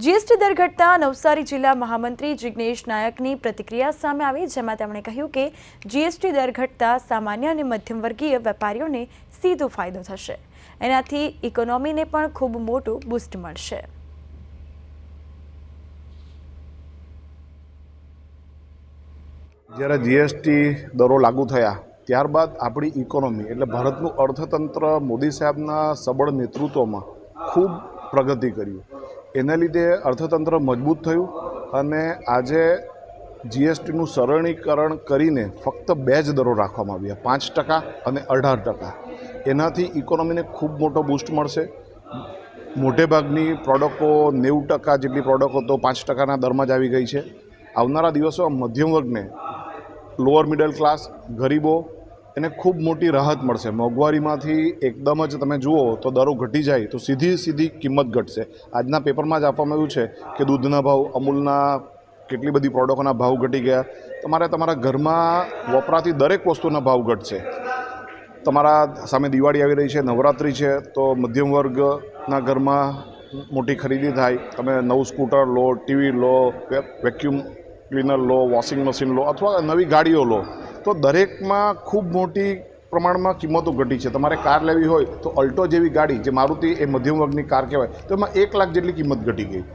GST દર ઘટતા નવસારી જિલ્લા મહામંત્રી જિગ્નેશ નાયકની પ્રતિક્રિયા સામે આવી, જેમાં તેમણે કહ્યું કે જીએસટી દર ઘટતા સામાન્ય અને મધ્યમવર્ગીય વેપારીઓને સીધો ફાયદો થશે. એનાથી ઇકોનોમીને પણ ખૂબ મોટું બૂસ્ટ મળશે. જ્યારે જીએસટી દરો લાગુ થયા ત્યારબાદ આપણી ઇકોનોમી એટલે ભારતનું અર્થતંત્ર મોદી સાહેબના સબળ નેતૃત્વમાં ખૂબ પ્રગતિ કર્યું. એના લીધે અર્થતંત્ર મજબૂત થયું અને આજે જીએસટીનું સરળીકરણ કરીને ફક્ત 2 જ દરો રાખવામાં આવ્યા, 5% અને 18%. એનાથી ઇકોનોમીને ખૂબ મોટો બૂસ્ટ મળશે. મોટેભાગની પ્રોડક્ટો 90% જેટલી પ્રોડક્ટો તો 5%ના દરમાં જ આવી ગઈ છે. આવનારા દિવસોમાં મધ્યમ વર્ગને, લોઅર મિડલ ક્લાસ, ગરીબો એને ખૂબ મોટી રાહત મળશે. મોંઘવારીમાંથી એકદમ જ તમે જુઓ તો દરો ઘટી જાય તો સીધી કિંમત ઘટશે. આજના પેપરમાં જ આપવામાં આવ્યું છે કે દૂધના ભાવ, અમૂલના કેટલી બધી પ્રોડક્ટોના ભાવ ઘટી ગયા. તમારા ઘરમાં વપરાતી દરેક વસ્તુના ભાવ ઘટશે. તમારા સામે દિવાળી આવી રહી છે, નવરાત્રિ છે, તો મધ્યમ વર્ગના ઘરમાં મોટી ખરીદી થાય. તમે નવું સ્કૂટર લો, ટીવી લો, વેક્યુમ ક્લીનર લો, વોશિંગ મશીન લો અથવા નવી ગાડીઓ લો, તો દરેકમાં ખૂબ મોટી પ્રમાણમાં કિંમતો ઘટી છે. તમારે કાર લેવી હોય તો અલ્ટો જેવી ગાડી, જે મારુતિ એ મધ્યમ વર્ગની કાર કહેવાય, તો એમાં 1 લાખ જેટલી કિંમત ઘટી ગઈ.